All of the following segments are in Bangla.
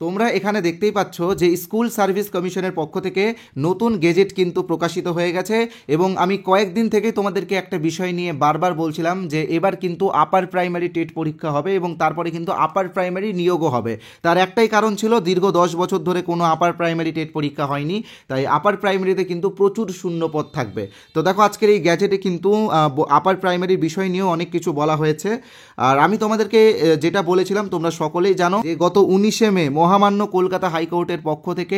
তোমরা এখানে দেখতেই পাচ্ছ যে স্কুল সার্ভিস কমিশনের পক্ষ থেকে নতুন গেজেট কিন্তু প্রকাশিত হয়ে গেছে এবং আমি কয়েকদিন থেকে তোমাদেরকে একটা বিষয় নিয়ে বারবার বলছিলাম যে এবার কিন্তু আপার প্রাইমারি টেট পরীক্ষা হবে এবং তারপরে কিন্তু আপার প্রাইমারি নিয়োগও হবে। তার একটাই কারণ ছিল দীর্ঘ 10 বছর ধরে কোনো আপার প্রাইমারি টেট পরীক্ষা হয়নি, তাই আপার প্রাইমারিতে কিন্তু প্রচুর শূন্যপদ থাকবে। তো দেখো আজকের এই গ্যাজেটে কিন্তু আপার প্রাইমারির বিষয় নিয়েও অনেক কিছু বলা হয়েছে। আর আমি তোমাদেরকে যেটা বলেছিলাম তোমরা সকলেই জানো যে গত 19শে মে মহামান্য কলকাতা হাইকোর্টের পক্ষ থেকে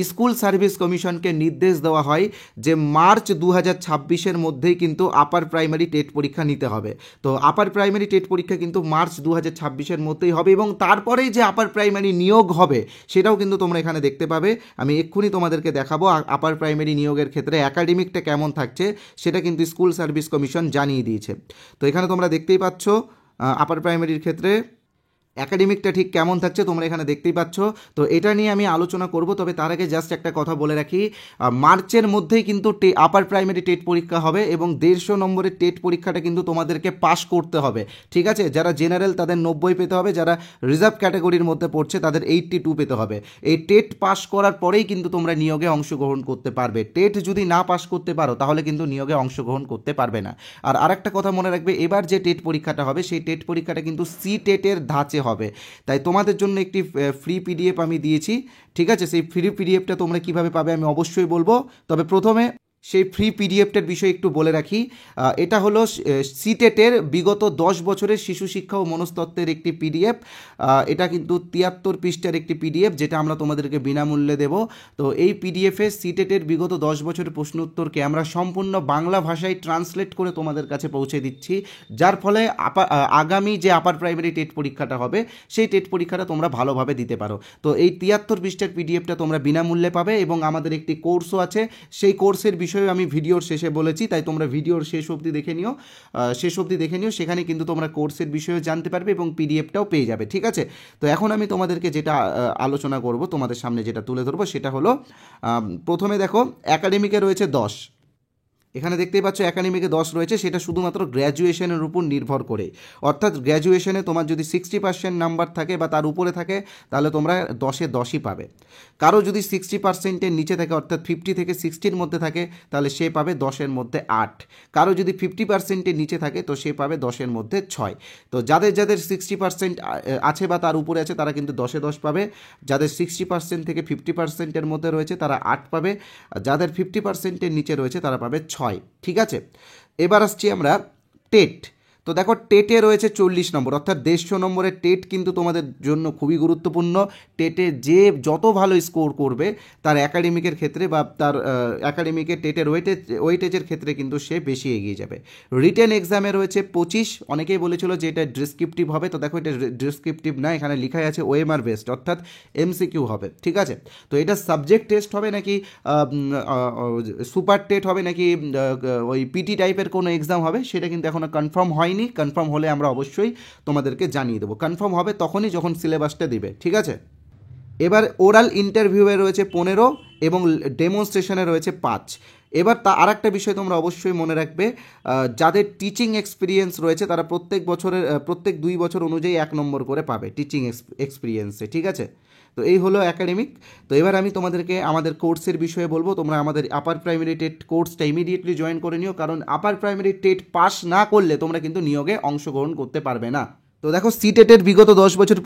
স্কুল সার্ভিস কমিশনকে নির্দেশ দেওয়া হয় যে মার্চ 2026-এর মধ্যেই কিন্তু আপার প্রাইমারি টেট পরীক্ষা নিতে হবে। তো আপার প্রাইমারি টেট পরীক্ষা কিন্তু মার্চ 2026-এর মধ্যেই হবে এবং তারপরেই যে আপার প্রাইমারি নিয়োগ হবে সেটাও কিন্তু তোমরা এখানে দেখতে পাবে। আমি এক্ষুনি তোমাদেরকে দেখাবো আপার প্রাইমারি নিয়োগের ক্ষেত্রে একাডেমিকটা কেমন থাকছে সেটা কিন্তু স্কুল সার্ভিস কমিশন জানিয়ে দিয়েছে। তো এখানে তোমরা দেখতেই পাচ্ছ আপার প্রাইমারির ক্ষেত্রে একাডেমিকটা ঠিক কেমন থাকছে তোমরা এখানে দেখতেই পাচ্ছ। তো এটা নিয়ে আমি আলোচনা করব, তবে তার আগে জাস্ট একটা কথা বলে রাখি, মার্চের মধ্যেই কিন্তু আপার প্রাইমারি টেট পরীক্ষা হবে এবং 150 নম্বরের টেট পরীক্ষাটা কিন্তু তোমাদেরকে পাস করতে হবে, ঠিক আছে? যারা জেনারেল তাদের 90 পেতে হবে, যারা রিজার্ভ ক্যাটাগরির মধ্যে পড়ছে তাদের 82 পেতে হবে। এই টেট পাস করার পরেই কিন্তু তোমরা নিয়োগে অংশগ্রহণ করতে পারবে। টেট যদি না পাস করতে পারো তাহলে কিন্তু নিয়োগে অংশগ্রহণ করতে পারবে না। আর আরেকটা কথা মনে রাখবে, এবার যে টেট পরীক্ষাটা হবে সেই টেট পরীক্ষাটা কিন্তু সি টেটের ধাঁচে হবে। তাই তোমাদের জন্য একটি ফ্রি পিডিএফ আমি দিয়েছি, ঠিক আছে? সেই ফ্রি পিডিএফটা তোমরা কিভাবে পাবে আমি অবশ্যই বলবো, তবে প্রথমে সেই ফ্রি পিডিএফটার বিষয়ে একটু বলে রাখি। এটা হলো সিটেটের বিগত 10 বছরের শিশু শিক্ষা ও মনস্তত্ত্বের একটি পিডিএফ। এটা কিন্তু 73 পৃষ্ঠার একটি পিডিএফ যেটা আমরা তোমাদেরকে বিনামূল্যে দেব। তো এই পিডিএফে সিটেটের বিগত 10 বছরের প্রশ্ন উত্তরকে আমরা সম্পূর্ণ বাংলা ভাষায় ট্রান্সলেট করে তোমাদের কাছে পৌঁছে দিচ্ছি, যার ফলে আগামী যে আপার প্রাইমারি টেট পরীক্ষাটা হবে সেই টেট পরীক্ষাটা তোমরা ভালোভাবে দিতে পারো। তো এই 73 পৃষ্ঠার পিডিএফটা তোমরা বিনামূল্যে পাবে এবং আমাদের একটি কোর্সও আছে, সেই কোর্সের বিষয়ে আমি ভিডিওর শেষে বলেছি, তাই তোমরা ভিডিওর শেষ অবধি দেখে নিও, সেখানে কিন্তু তোমরা কোর্সের বিষয়ে জানতে পারবে এবং পিডিএফটাও পেয়ে যাবে, ঠিক আছে? তো এখন আমি তোমাদেরকে যেটা আলোচনা করব, তোমাদের সামনে যেটা তুলে ধরবো সেটা হলো প্রথমে দেখো একাডেমিকে রয়েছে 10, এখানে দেখতেই পাচ্ছ একাডেমিকে 10 রয়েছে, সেটা শুধুমাত্র গ্র্যাজুয়েশনের উপর নির্ভর করে। অর্থাৎ গ্র্যাজুয়েশনে তোমার যদি 60% নাম্বার থাকে বা তার উপরে থাকে তাহলে তোমরা 10-এ 10ই পাবে। কারো যদি 60%-এর নিচে থাকে অর্থাৎ 50 থেকে 60-র মধ্যে থাকে তাহলে সে পাবে 10-এর মধ্যে 8। কারো যদি 50%-এর নিচে থাকে তো সে পাবে 10-এর মধ্যে 6। তো যাদের 60% আছে বা তার উপরে আছে তারা কিন্তু 10-এ 10 পাবে। যাদের 60% থেকে 50%-এর মধ্যে রয়েছে তারা 8 পাবে। যাদের 50%-এর নিচে রয়েছে তারা পাবে 6, ঠিক আছে? এবার আসছি আমরা টেট। তো দেখো টেটে রয়েছে 40 নম্বর, অর্থাৎ 150 নম্বরের টেট কিন্তু তোমাদের জন্য খুবই গুরুত্বপূর্ণ। টেটে যে যত ভালো স্কোর করবে তার একাডেমিকের ক্ষেত্রে বা তার একাডেমিকের টেটের ওয়েটেজের ক্ষেত্রে কিন্তু সে বেশি এগিয়ে যাবে। রিটেন এক্সামে রয়েছে 25, অনেকেই বলেছিল যে এটা ডেসক্রিপটিভ হবে, তো দেখো এটা ডেসক্রিপটিভ না, এখানে লেখাই আছে ওএমআর বেসড, অর্থাৎ এমসিকিউ হবে, ঠিক আছে? তো এটা সাবজেক্ট টেস্ট হবে নাকি সুপার টেট হবে নাকি ওই পিটি টাইপের কোনো এক্সাম হবে সেটা কিন্তু এখনও কনফার্ম হয়নি। কনফার্ম হলে আমরা অবশ্যই তোমাদেরকে জানিয়ে দেবো। কনফার্ম হবে তখনই যখন সিলেবাসটা দিবে, ঠিক আছে? এবার ওরাল ইন্টারভিউয়ে রয়েছে 15 এবং ডেমনস্ট্রেশনে রয়েছে 5। এবার আর একটা বিষয় তোমরা অবশ্যই মনে রাখবে, যাদের টিচিং এক্সপিরিয়েন্স রয়েছে তারা প্রত্যেক 2 বছর অনুযায়ী 1 নম্বর করে পাবে টিচিং এক্সপিরিয়েন্সে, ঠিক আছে? তো এই হলো একাডেমিক। তো এবার আমি তোমাদেরকে আমাদের কোর্সের বিষয়ে বলবো। তোমরা আমাদের আপার প্রাইমারি টেট কোর্সটা ইমিডিয়েটলি জয়েন করে নিও, কারণ আপার প্রাইমারি টেট পাস না করলে তোমরা কিন্তু নিয়োগে অংশগ্রহণ করতে পারবে না। তো দেখো সিটেটের বিগত 10 বছর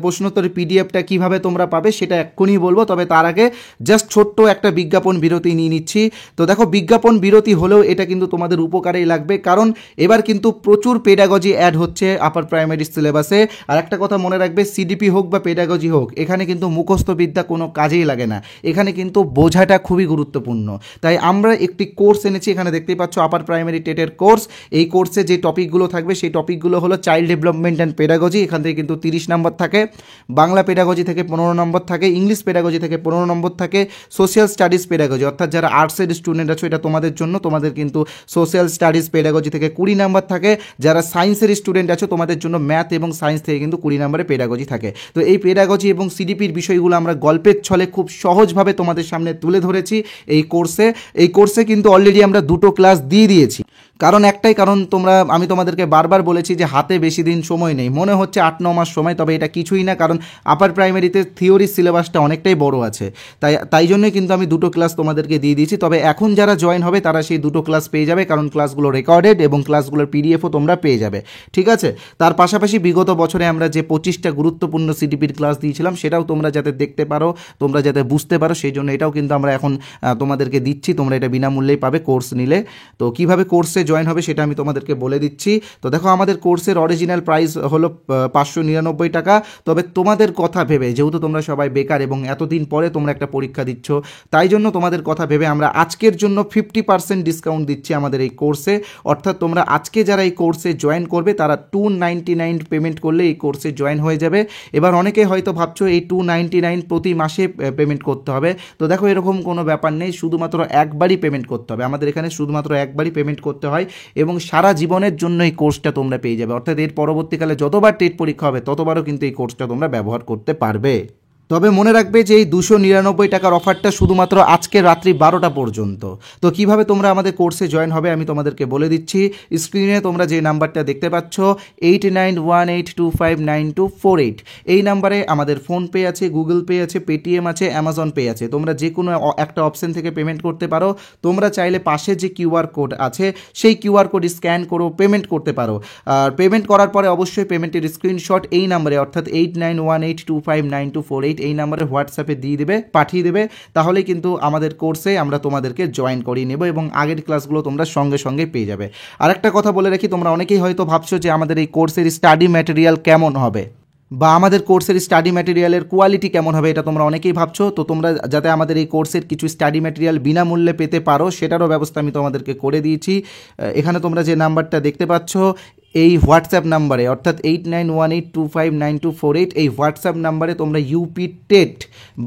প্রশ্নোত্তরের পিডিএফটা কীভাবে তোমরা পাবে সেটা এক্ষুনি বলবো, তবে তার আগে জাস্ট ছোট্ট একটা বিজ্ঞাপন বিরতি নিয়ে নিচ্ছি। তো দেখো বিজ্ঞাপন বিরতি হলেও এটা কিন্তু তোমাদের উপকারেই লাগবে, কারণ এবার কিন্তু প্রচুর পেডাগজি অ্যাড হচ্ছে আপার প্রাইমারি সিলেবাসে। আর একটা কথা মনে রাখবে, সিডিপি হোক বা পেডাগজি হোক, এখানে কিন্তু মুখস্থ বিদ্যা কোনো কাজেই লাগে না, এখানে কিন্তু বোঝাটা খুবই গুরুত্বপূর্ণ। তাই আমরা একটি কোর্স এনেছি, এখানে দেখতেই পাচ্ছ আপার প্রাইমারি টেটের কোর্স। এই কোর্সে যে টপিকগুলো থাকবে সেই টপিকগুলো হলো চাইল্ড ডেভেলপমেন্ট অ্যান্ড পেডাগজি, এখান থেকে কিন্তু 30 নম্বর থাকে, বাংলা পেডাগজি থেকে 15 নম্বর থাকে, ইংলিশ পেডাগজি থেকে 15 নম্বর থাকে, সোশ্যাল স্টাডিজ পেডাগজি অর্থাৎ যারা আর্টসের স্টুডেন্ট আছো এটা তোমাদের জন্য, তোমাদের কিন্তু সোশ্যাল স্টাডিজ পেডাগজি থেকে 20 নম্বর থাকে। যারা সায়েন্সের স্টুডেন্ট আছো তোমাদের জন্য ম্যাথ এবং সায়েন্স থেকে কিন্তু 20 নম্বরে পেডাগজি থাকে। তো এই পেডাগজি এবং সিডিপির বিষয়গুলো আমরা গল্পের ছলে খুব সহজভাবে তোমাদের সামনে তুলে ধরেছি এই কোর্সে কিন্তু অলরেডি আমরা 2টো ক্লাস দিয়ে দিয়েছি। কারণ একটাই কারণ, আমি তোমাদেরকে বারবার বলেছি যে হাতে বেশি দিন সময় নেই, মনে হচ্ছে 8-9 মাস সময়, তবে এটা কিছুই না, কারণ আপার প্রাইমারিতে থিওরি সিলেবাসটা অনেকটাই বড় আছে। তাই জন্যই কিন্তু আমি দুটো ক্লাস তোমাদেরকে দিয়ে দিয়েছি। তবে এখন যারা জয়েন হবে তারা সেই দুটো ক্লাস পেয়ে যাবে, কারণ ক্লাসগুলো রেকর্ডেড এবং ক্লাসগুলোর পিডিএফও তোমরা পেয়ে যাবে, ঠিক আছে। তার পাশাপাশি বিগত বছরে আমরা যে 25টা গুরুত্বপূর্ণ সিডিপির ক্লাস দিয়েছিলাম সেটাও তোমরা যাতে দেখতে পারো, তোমরা যাতে বুঝতে পারো, সেই জন্য এটাও কিন্তু আমরা এখন তোমাদেরকে দিচ্ছি। তোমরা এটা বিনামূল্যেই পাবে কোর্স নিলে। তো কীভাবে কোর্সে জয়েন হবে সেটা আমি তোমাদেরকে বলে দিচ্ছি। তো দেখো, আমাদের কোর্সের অরিজিনাল প্রাইস হলো 599 টাকা। তবে তোমাদের কথা ভেবে, যেহেতু তোমরা সবাই বেকার এবং এতদিন পরে তোমরা একটা পরীক্ষা দিচ্ছ, তাই জন্য তোমাদের কথা ভেবে আমরা আজকের জন্য 50% ডিসকাউন্ট দিচ্ছি আমাদের এই কোর্সে। অর্থাৎ তোমরা আজকে যারা এই কোর্সে জয়েন করবে তারা 299 পেমেন্ট করলে এই কোর্সে জয়েন হয়ে যাবে। এবার অনেকে হয়তো ভাবছো এই 299 প্রতি মাসে পেমেন্ট করতে হবে। তো দেখো, এরকম কোনো ব্যাপার নেই, শুধুমাত্র একবারই পেমেন্ট করতে হবে। আমাদের এখানে শুধুমাত্র একবারই পেমেন্ট করতে হয় এবং সারা জীবনের জন্য এই কোর্সটা তোমরা পেয়ে যাবে। অর্থাৎ এর পরবর্তীকালে যতবার টেট পরীক্ষা হবে ততবারও কিন্তু এই কোর্সটা তোমরা ব্যবহার করতে পারবে। তবে মনে রাখবে যে এই 299 টাকার অফারটা শুধুমাত্র আজকে রাত্রি 12টা পর্যন্ত। তো কিভাবে তোমরা আমাদের কোর্সে জয়েন হবে আমি তোমাদেরকে বলে দিচ্ছি। স্ক্রিনে তোমরা যে নাম্বারটা দেখতে পাচ্ছ 8918259248, এই নাম্বারে আমাদের ফোনপে আছে, গুগল পে আছে, পেটিএম আছে, অ্যামাজন পে আছে। তোমরা যে কোনো একটা অপশন থেকে পেমেন্ট করতে পারো। তোমরা চাইলে পাশে যে কিউআর কোড আছে সেই কিউআর কোড স্ক্যান করো, পেমেন্ট করতে পারো। আর পেমেন্ট করার পরে অবশ্যই পেমেন্টের স্ক্রিনশট এই নাম্বারে অর্থাৎ 8918259248 এই নাম্বারে হোয়াটসঅ্যাপে পাঠিয়ে দেবে। তাহলেই কিন্তু আমাদের কোর্সে আমরা তোমাদেরকে জয়েন করিয়ে নেব এবং আগের ক্লাসগুলো তোমরা সঙ্গে সঙ্গে পেয়ে যাবে। আরেকটা কথা বলে রাখি, তোমরা অনেকেই হয়তো ভাবছো যে আমাদের এই কোর্সের স্টাডি ম্যাটেরিয়াল কেমন হবে বা আমাদের কোর্সের স্টাডি ম্যাটেরিয়ালের কোয়ালিটি কেমন হবে, এটা তোমরা অনেকেই ভাবছো। তো তোমরা যাতে আমাদের এই কোর্সের কিছু স্টাডি ম্যাটেরিয়াল বিনামূল্যে পেতে পারো সেটারও ব্যবস্থা আমি তোমাদেরকে করে দিয়েছি। এখানে তোমরা যে নাম্বারটা দেখতে পাচ্ছ এই হোয়াটসঅ্যাপ নাম্বারে অর্থাৎ 8918259248 এই হোয়াটসঅ্যাপ নাম্বারে তোমরা ইউপি টেট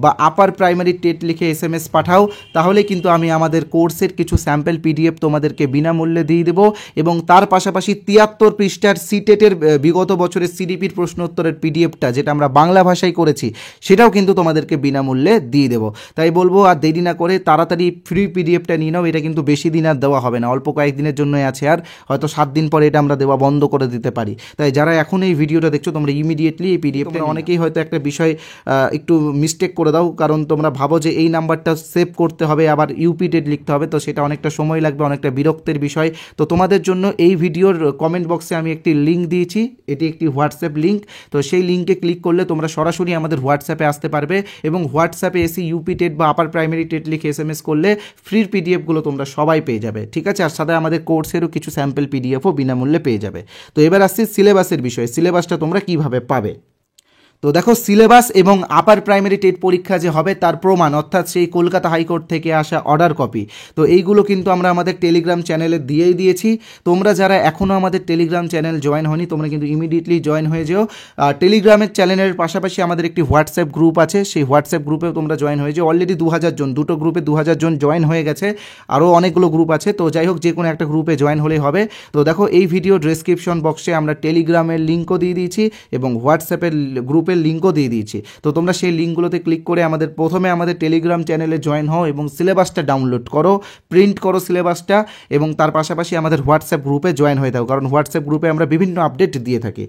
বা আপার প্রাইমারি টেট লিখে SMS পাঠাও। তাহলে কিন্তু আমি আমাদের কোর্সের কিছু স্যাম্পল PDF তোমাদেরকে বিনামূল্যে দিয়ে দেবো এবং তার পাশাপাশি 73 পৃষ্ঠার সিটেটের বিগত বছরের সিডিপির প্রশ্ন উত্তরের PDFটা যেটা আমরা বাংলা ভাষায় করেছি সেটাও কিন্তু তোমাদেরকে বিনামূল্যে দিয়ে দেবো। তাই বলবো আর দেরি না করে তাড়াতাড়ি ফ্রি PDFটা নিয়ে নাও। এটা কিন্তু বেশি দিন আর দেওয়া হবে না, অল্প কয়েকদিনের জন্যই আছে, আর হয়তো 7 দিন পরে এটা আমরা দেওয়া বন্ধ করে দিতে পারি। তাই যারা এখন এই ভিডিওটা দেখছো তোমরা ইমিডিয়েটলি এই PDFটা, অনেকেই হয়তো একটা বিষয় একটু মিস্টেক করে দাও, কারণ তোমরা ভাবো যে এই নাম্বারটা সেভ করতে হবে আবার ইউপি টেট লিখতে হবে, তো সেটা অনেকটা সময় লাগবে, অনেকটা বিরক্তের বিষয়। তো তোমাদের জন্য এই ভিডিওর কমেন্ট বক্সে আমি একটি লিঙ্ক দিয়েছি, এটি একটি হোয়াটসঅ্যাপ লিঙ্ক। তো সেই লিঙ্কে ক্লিক করলে তোমরা সরাসরি আমাদের হোয়াটসঅ্যাপে আসতে পারবে এবং হোয়াটসঅ্যাপে এসে ইউপি টেট বা আপার প্রাইমারি টেট লিখে SMS করলে ফ্রির PDFগুলো তোমরা সবাই পেয়ে যাবে, ঠিক আছে। আর সাথে আমাদের কোর্সেরও কিছু স্যাম্পল PDFও বিনামূল্যে পেয়ে যাবে। তো এবার আসছি সিলেবাসের বিষয়ে, সিলেবাসটা তোমরা কিভাবে পাবে। তো দেখো, সিলেবাস এবং আপার প্রাইমারি টেট পরীক্ষা যে হবে তার প্রমাণ অর্থাৎ সেই কলকাতা হাইকোর্ট থেকে আসা অর্ডার কপি, তো এইগুলো কিন্তু আমরা আমাদের টেলিগ্রাম চ্যানেলে দিয়েই দিয়েছি। তোমরা যারা এখনও আমাদের টেলিগ্রাম চ্যানেল জয়েন হয়নি তোমরা কিন্তু ইমিডিয়েটলি জয়েন হয়ে যেও। টেলিগ্রামের চ্যানেলের পাশাপাশি আমাদের একটি হোয়াটসঅ্যাপ গ্রুপ আছে, সেই হোয়াটসঅ্যাপ গ্রুপেও তোমরা জয়েন হয়ে যেও। অলরেডি 2000 জন, দুটো গ্রুপে 2000 জন জয়েন হয়ে গেছে, আরও অনেকগুলো গ্রুপ আছে। তো যাই হোক, যে কোনো একটা গ্রুপে জয়েন হলেই হবে। তো দেখো, এই ভিডিও ডেসক্রিপশন বক্সে আমরা টেলিগ্রামের লিঙ্কও দিয়ে দিয়েছি এবং হোয়াটসঅ্যাপের গ্রুপের লিঙ্কও দিয়ে দিয়েছি। তো তোমরা সেই লিঙ্কগুলোতে ক্লিক করে প্রথমে আমাদের টেলিগ্রাম চ্যানেলে জয়েন হও এবং সিলেবাসটা ডাউনলোড করো, প্রিন্ট করো সিলেবাসটা, এবং তার পাশাপাশি আমাদের হোয়াটসঅ্যাপ গ্রুপে জয়েন হয়ে থাকো, কারণ হোয়াটসঅ্যাপ গ্রুপে আমরা বিভিন্ন আপডেট দিয়ে থাকি।